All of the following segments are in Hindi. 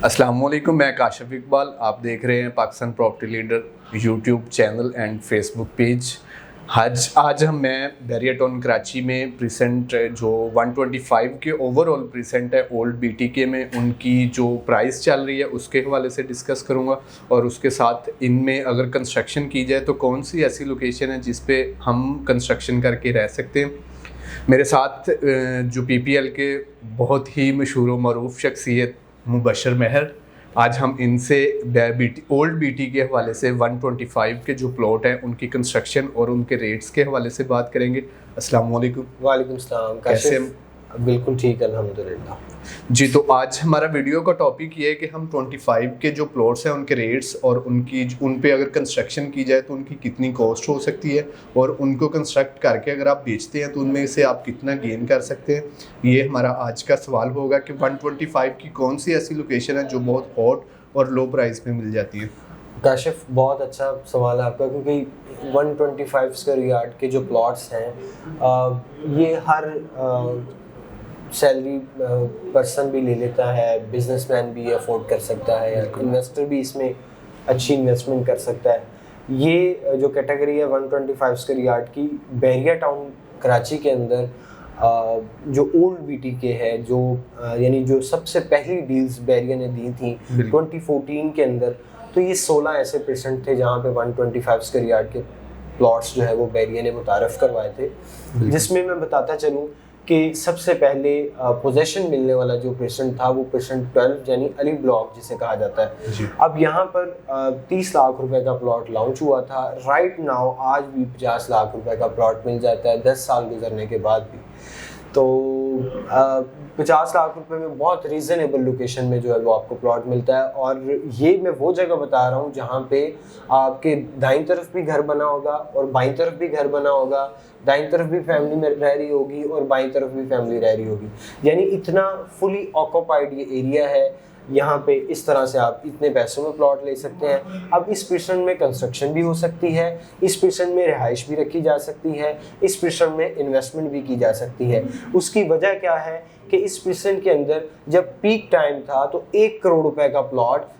अस्सलाम वालेकुम, मैं काशिफ इकबाल। आप देख रहे हैं Pakistan Property leader YouTube channel and Facebook page. आज मैं बैरिया टाउन कराची में प्रेजेंट जो 125 के ओवरऑल प्रेजेंट है ओल्ड बीटीके में, उनकी जो प्राइस चल रही है उसके हवाले से डिस्कस करूंगा। और उसके साथ इनमें अगर कंस्ट्रक्शन की जाए तो कौन सी ऐसी लोकेशन है जिस पे हम कंस्ट्रक्शन करके रह सकते हैं। मेरे साथ जो पीपीएल के बहुत ही मशहूर व मरूफ शख्सियत मुबशर महर, आज हम इनसे ओल्ड बीटी के हवाले से 125 के जो प्लॉट हैं उनकी कंस्ट्रक्शन और उनके रेट्स के हवाले से बात करेंगे। अस्सलाम वालेकुम। वालेकुम सलाम। कैसे हम? बिल्कुल ठीक, अल्हम्दुलिल्लाह जी, तो आज हमारा वीडियो का टॉपिक ये है कि हम 25 के जो प्लॉट्स हैं उनके रेट्स और उन पे अगर कंस्ट्रक्शन की जाए तो उनकी कितनी कॉस्ट हो सकती है, और उनको कंस्ट्रक्ट करके अगर आप बेचते हैं तो उनमें से आप कितना गेन कर सकते हैं। ये हमारा आज का सवाल होगा कि 125 की कौन सी ऐसी लोकेशन है जो बहुत हॉट और लो प्राइस में मिल जाती है। काशिफ, बहुत अच्छा सवाल है आपका, क्योंकि 125 स्क्वायर यार्ड के जो प्लॉट्स हैं ये हर सैलरी पर्सन भी ले लेता है, बिजनेसमैन भी अफोर्ड कर सकता है, इन्वेस्टर भी इसमें अच्छी इन्वेस्टमेंट कर सकता है। ये जो कैटेगरी है 125 स्क्वायर यार्ड की, बैरिया टाउन कराची के अंदर जो ओल्ड बीटीके है, जो यानी जो सबसे पहली डील्स बैरिया ने दी थी 2014 के अंदर, तो ये 16 ऐसे परसेंट थे जहाँ पे 125 स्क्वायर यार्ड के प्लॉट्स जो है वो बैरिया ने मुतारफ़ करवाए थे। जिसमें मैं बताता चलूँ कि सबसे पहले पोजेशन मिलने वाला जो परसेंट था वो परसेंट 12 यानी अली ब्लॉक जिसे कहा जाता है। अब यहाँ पर 30 लाख रुपए का प्लॉट लॉन्च हुआ था। राइट नाउ आज भी 50 लाख रुपए का प्लॉट मिल जाता है 10 साल गुजरने के बाद भी। तो 50 लाख रुपए में बहुत रीज़नेबल लोकेशन में जो है वो आपको प्लॉट मिलता है। और ये मैं वो जगह बता रहा हूँ जहाँ पे आपके दाईं तरफ भी घर बना होगा और बाईं तरफ भी घर बना होगा, दाईं तरफ भी फैमिली में रह रही होगी और बाईं तरफ भी फैमिली रह रही होगी, यानी इतना फुली ऑक्यूपाइड ये एरिया है। यहाँ पे इस तरह से आप इतने पैसों में प्लॉट ले सकते हैं। अब इस पर्सन में कंस्ट्रक्शन भी हो सकती है, इस पर्सन में रिहाइश भी रखी जा सकती है, इस पर्सन में इन्वेस्टमेंट भी की जा सकती है। उसकी वजह क्या है कि इस पर्सन के अंदर जब पीक टाइम था तो 1 करोड़ रुपए का प्लॉट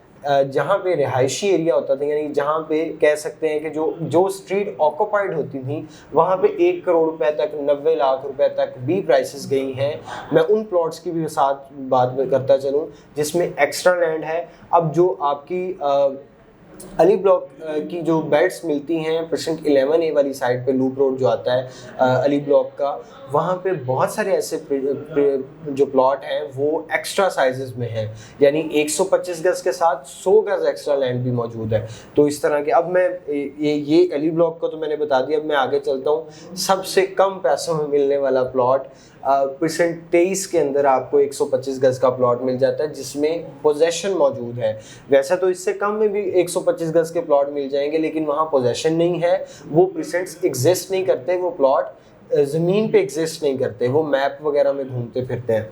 जहाँ पे रिहायशी एरिया होता था, यानी जहाँ पे कह सकते हैं कि जो स्ट्रीट ऑक्यूपाइड होती थी वहाँ पे 1 करोड़ रुपए तक, 90 लाख रुपए तक भी प्राइसेस गई हैं। मैं उन प्लॉट्स की भी साथ बात करता चलूँ जिसमें एक्स्ट्रा लैंड है। अब जो आपकी अली ब्लॉक की जो बेड्स मिलती हैं परसेंट 11A वाली साइड पे, लूप रोड जो आता है अली ब्लॉक का, वहाँ पे बहुत सारे ऐसे जो प्लॉट हैं वो एक्स्ट्रा साइजेस में हैं, यानी 125 गज के साथ 100 गज एक्स्ट्रा लैंड भी मौजूद है। तो इस तरह के, अब मैं ये अली ब्लॉक को तो मैंने बता दिया। अब मैं आगे चलता हूँ। सबसे कम पैसों में मिलने वाला प्लॉट परसेंट 23 के अंदर आपको 125 गज का प्लॉट मिल जाता है जिसमें पोजेशन मौजूद है। वैसे तो इससे कम में भी 125 गज के प्लॉट मिल जाएंगे, लेकिन वहाँ पोजेशन नहीं है, वो परसेंट्स एग्जिस्ट नहीं करते, वो प्लॉट ज़मीन पे एग्जिस्ट नहीं करते, वो मैप वगैरह में घूमते फिरते हैं।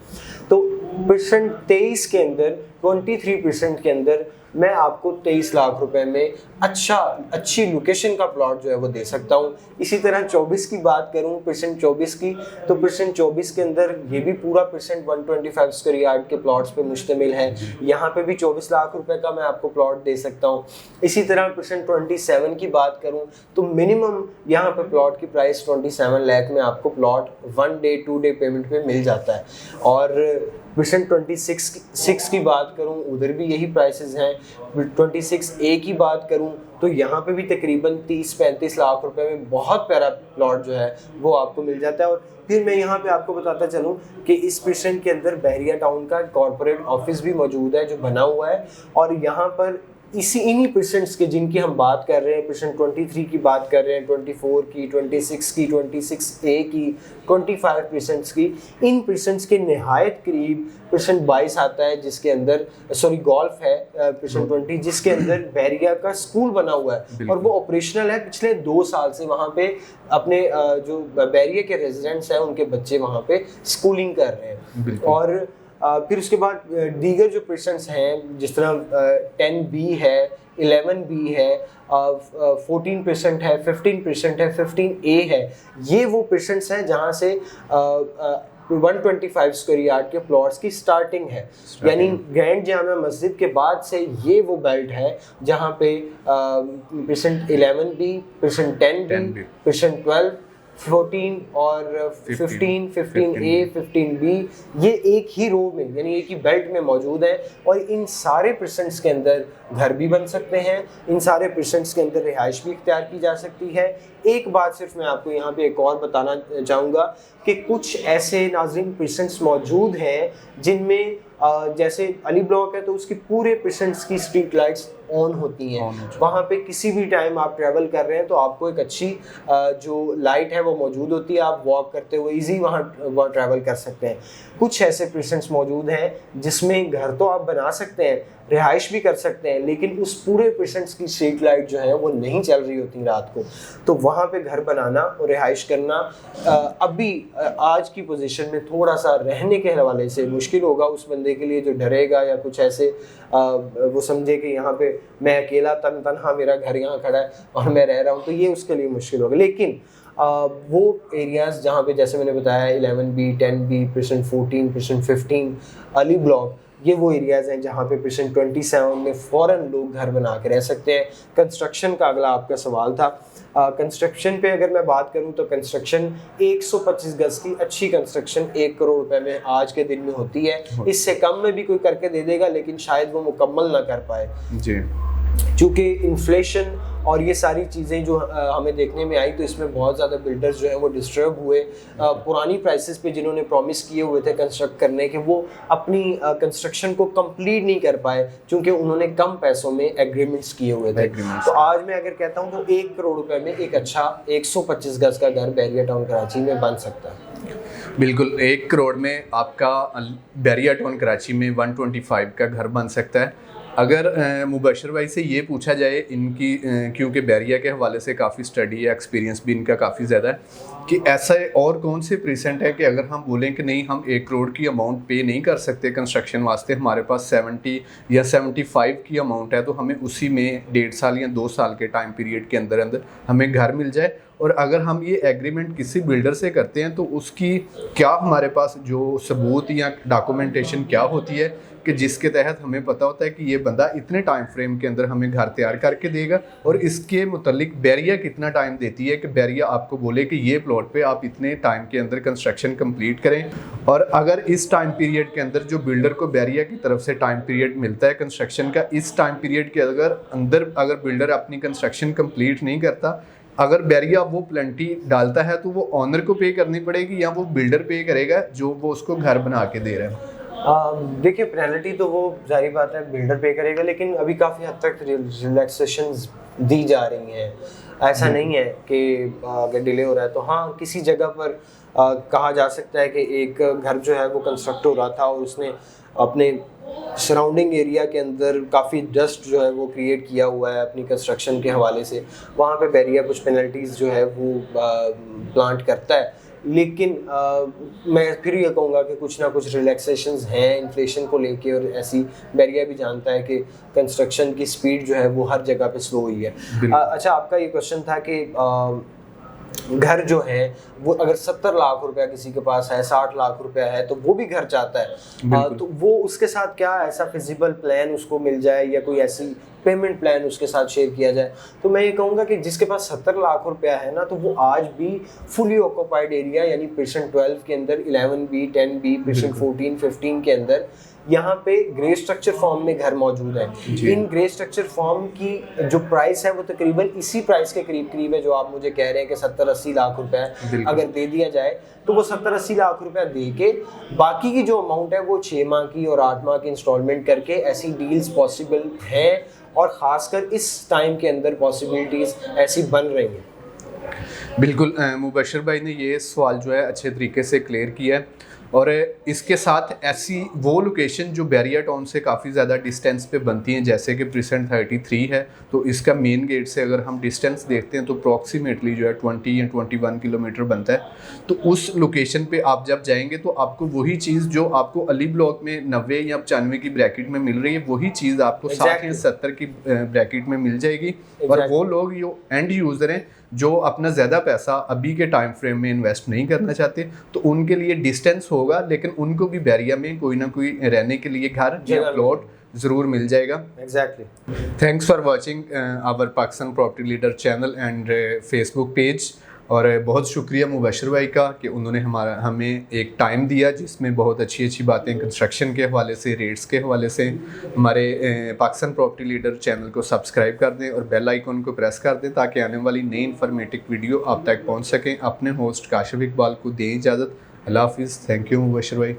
तो परसेंट 23 के अंदर 23% के अंदर मैं आपको 23 लाख रुपए में अच्छी लोकेशन का प्लॉट जो है वो दे सकता हूँ। इसी तरह 24 की बात करूँ, परसेंट 24 की, तो परसेंट 24 के अंदर ये भी पूरा परसेंट 125 स्क्वायर यार्ड के प्लॉट्स पे मुश्तमिल है। यहाँ पे भी 24 लाख रुपए का मैं आपको प्लॉट दे सकता हूँ। इसी तरह परसेंट 27 की बात करूँ तो मिनिमम यहाँ पे प्लॉट की प्राइस 27 लाख में आपको प्लॉट 1 डे 2 डे पेमेंट पे मिल जाता है। और परसेंट 26 की बात करूं, उधर भी यही प्राइसेस हैं। 26A की बात करूं तो यहाँ पे भी तकरीबन 30-35 लाख रुपए में बहुत प्यारा प्लॉट जो है वो आपको मिल जाता है। और फिर मैं यहाँ पे आपको बताता चलूँ कि इस परसेंट के अंदर बैरिया टाउन का कॉर्पोरेट ऑफिस भी मौजूद है जो बना हुआ है। और यहाँ पर इन्हीं परसेंट्स के जिनकी हम बात कर रहे हैं, परसेंट 23 की बात कर रहे हैं, 24 की, 26 की, 26A की, 25% की, इन परसेंट्स के नहायत करीब परसेंट 22 आता है जिसके अंदर गोल्फ है परसेंट 20 जिसके अंदर बैरिया का स्कूल बना हुआ है और वो ऑपरेशनल है। पिछले 2 साल से वहाँ पे अपने जो बैरिया के रेजिडेंट्स हैं उनके बच्चे वहाँ पे स्कूलिंग कर रहे हैं। और फिर उसके बाद दीगर जो परसेंट्स हैं जिस तरह 10B है, 11B है, 14% है, 15% है, 15A है, ये वो परसेंट्स हैं जहाँ से 125 स्क्वायर यार्ड के प्लॉट्स की स्टार्टिंग है। यानी ग्रैंड जामा मस्जिद के बाद से ये वो बेल्ट है जहाँ पे percent 11B, percent 10B, percent 12, 14 और 15, 15A, 15B ये एक ही रो में यानी एक ही बेल्ट में मौजूद है। और इन सारे परसेंट्स के अंदर घर भी बन सकते हैं, इन सारे परसेंट्स के अंदर रिहाइश भी इख्तियार की जा सकती है। एक बात सिर्फ मैं आपको यहाँ पे एक और बताना चाहूँगा कि कुछ ऐसे नाज़रीन परसेंट्स मौजूद हैं जिनमें जैसे अली ब्लॉक है तो उसकी पूरे परसेंट्स की स्ट्रीट लाइट्स ऑन होती हैं। वहाँ पे किसी भी टाइम आप ट्रैवल कर रहे हैं तो आपको एक अच्छी जो लाइट है वो मौजूद होती है, आप वॉक करते हुए इजी वहाँ ट्रैवल कर सकते हैं। कुछ ऐसे परसेंट्स मौजूद हैं जिसमें घर तो आप बना सकते हैं, रिहाइश भी कर सकते हैं, लेकिन उस पूरे परसेंट्स की स्ट्रीट लाइट जो है वो नहीं चल रही होती रात को, तो वहाँ पे घर बनाना और रिहाइश करना अभी आज की पोजीशन में थोड़ा सा रहने के हवाले से मुश्किल होगा उस बंदे के लिए जो डरेगा या कुछ ऐसे वो समझे कि यहाँ पे मैं अकेला तन्हा मेरा घर यहाँ खड़ा है और मैं रह रहा हूँ, तो ये उसके लिए मुश्किल होगा। लेकिन वो एरियाज़ जहाँ पे जैसे मैंने बताया 11B, 10B, percent 14, percent 15 Ali block, ये वो एरियाज़ हैं जहाँ पे परसेंट 27 में फ़ौरन लोग घर बना के रह सकते हैं। कंस्ट्रक्शन का अगला आपका सवाल था, कंस्ट्रक्शन पे अगर मैं बात करूँ तो कंस्ट्रक्शन 125 गज की अच्छी कंस्ट्रक्शन 1 करोड़ रुपए में आज के दिन में होती है। इससे कम में भी कोई करके दे देगा लेकिन शायद वो मुकम्मल ना कर पाए जी, चूँकि इन्फ्लेशन और ये सारी चीज़ें जो हमें देखने में आई तो इसमें बहुत ज़्यादा बिल्डर्स जो हैं वो डिस्टर्ब हुए। पुरानी प्राइसेस पे जिन्होंने प्रॉमिस किए हुए थे कंस्ट्रक्ट करने के, वो अपनी कंस्ट्रक्शन को कंप्लीट नहीं कर पाए क्योंकि उन्होंने कम पैसों में एग्रीमेंट्स किए हुए थे। तो आज मैं अगर कहता हूँ तो 1 करोड़ रुपए में एक अच्छा 125 गज का घर बैरिया टाउन कराची में बन सकता है। बिल्कुल, 1 करोड़ में आपका बैरिया टाउन कराची में 125 का घर बन सकता है। अगर मुबशर भाई से ये पूछा जाए इनकी क्योंकि बैरिया के हवाले से काफ़ी स्टडी है, एक्सपीरियंस भी इनका काफ़ी ज़्यादा है, कि ऐसा और कौन से प्रेजेंट है कि अगर हम बोलें कि नहीं हम 1 करोड़ की अमाउंट पे नहीं कर सकते कंस्ट्रक्शन वास्ते, हमारे पास 70 या 75 की अमाउंट है तो हमें उसी में 1.5 साल या 2 साल के टाइम पीरियड के अंदर अंदर हमें घर मिल जाए। और अगर हम ये एग्रीमेंट किसी बिल्डर से करते हैं तो उसकी क्या हमारे पास जो सबूत या डॉक्यूमेंटेशन क्या होती है कि जिसके तहत हमें पता होता है कि ये बंदा इतने टाइम फ्रेम के अंदर हमें घर तैयार करके देगा, और इसके मुतालिक बैरिया कितना टाइम देती है कि बैरिया आपको बोले कि ये प्लॉट पे आप इतने टाइम के अंदर कंस्ट्रक्शन कंप्लीट करें। और अगर इस टाइम पीरियड के अंदर जो बिल्डर को बैरिया की तरफ से टाइम पीरियड मिलता है कंस्ट्रक्शन का, इस टाइम पीरियड के अगर बिल्डर अपनी कंस्ट्रक्शन कंप्लीट नहीं करता, अगर बैरिया वो प्लेंटी डालता है तो वो ऑनर को पे करनी पड़ेगी या वो बिल्डर पे करेगा जो वो उसको घर बना के दे रहा है? देखिए, पेनल्टी तो वो जाहिर बात है बिल्डर पे करेगा, लेकिन अभी काफ़ी हद तक रिलैक्सेशंस दी जा रही हैं। ऐसा नहीं है कि अगर डिले हो रहा है तो हाँ किसी जगह पर कहा जा सकता है कि एक घर जो है वो कंस्ट्रक्ट हो रहा था और उसने अपने सराउंडिंग एरिया के अंदर काफ़ी डस्ट जो है वो क्रिएट किया हुआ है अपनी कंस्ट्रक्शन के हवाले से, वहाँ पे बैरिया कुछ पेनल्टीज़ जो है वो प्लांट करता है। लेकिन मैं फिर ये कहूँगा कि कुछ ना कुछ रिलैक्सेशंस हैं इन्फ्लेशन को लेके, और ऐसी बैरिया भी जानता है कि कंस्ट्रक्शन की स्पीड जो है वो हर जगह पे स्लो हुई है। अच्छा, आपका ये क्वेश्चन था कि घर जो है वो अगर 70 लाख रुपया किसी के पास है, 60 लाख रुपया है, तो वो भी घर चाहता है, तो वो उसके साथ क्या ऐसा फिजिबल प्लान उसको मिल जाए या कोई ऐसी पेमेंट प्लान उसके साथ शेयर किया जाए? तो मैं ये कहूँगा कि जिसके पास 70 लाख रुपया है ना, तो वो आज भी फुली ऑक्यूपाइड एरिया यानी परसेंट 12 के अंदर 11B, 10B, परसेंट 14, 15 के अंदर यहाँ पे ग्रे स्ट्रक्चर फॉर्म में घर मौजूद है। इन ग्रे स्ट्रक्चर फॉर्म की जो प्राइस है वो तकरीबन इसी प्राइस के करीब है जो आप मुझे कह रहे हैं कि 70-80 लाख रुपए अगर दे दिया जाए, तो वो 70-80 लाख रुपए दे के बाकी की जो अमाउंट है वो 6 माह की और 8 माह की इंस्टॉलमेंट करके ऐसी डील्स पॉसिबल हैं, और ख़ासकर इस टाइम के अंदर पॉसिबिलिटीज़ ऐसी बन रही हैं। बिल्कुल, मुबशर भाई ने ये सवाल जो है अच्छे तरीके से क्लियर किया है। और इसके साथ ऐसी वो लोकेशन जो बैरिया टाउन से काफ़ी ज़्यादा डिस्टेंस पे बनती हैं, जैसे कि प्रेजेंट 33 है, तो इसका मेन गेट से अगर हम डिस्टेंस देखते हैं तो अप्रॉक्सीमेटली जो है 20 या 21 किलोमीटर बनता है। तो उस लोकेशन पे आप जब जाएंगे तो आपको वही चीज़ जो आपको अली ब्लॉक में 90 या 95 की ब्रैकेट में मिल रही है, वही चीज़ आपको 60 या 70 की ब्रैकेट में मिल जाएगी। और वो लोग जो एंड यूज़र हैं जो अपना ज़्यादा पैसा अभी के टाइम फ्रेम में इन्वेस्ट नहीं करना चाहते, तो उनके लिए डिस्टेंस होगा, लेकिन उनको भी बैरिया में कोई ना कोई रहने के लिए घर या जगह प्लॉट ज़रूर मिल जाएगा। Exactly. Thanks for watching our Pakistan Property Leader channel and Facebook page. और बहुत शुक्रिया मुबशर भाई का कि उन्होंने हमें एक टाइम दिया जिसमें बहुत अच्छी अच्छी बातें कंस्ट्रक्शन के हवाले से, रेट्स के हवाले से। हमारे पाकिस्तान प्रॉपर्टी लीडर चैनल को सब्सक्राइब कर दें और बेल आइकन को प्रेस कर दें ताकि आने वाली नई इन्फॉर्मेटिव वीडियो आप तक पहुंच सकें। अपने होस्ट काशिफ इकबाल को दें इजाज़त। अल्लाह हाफिज़। थैंक यू मुबशर भाई।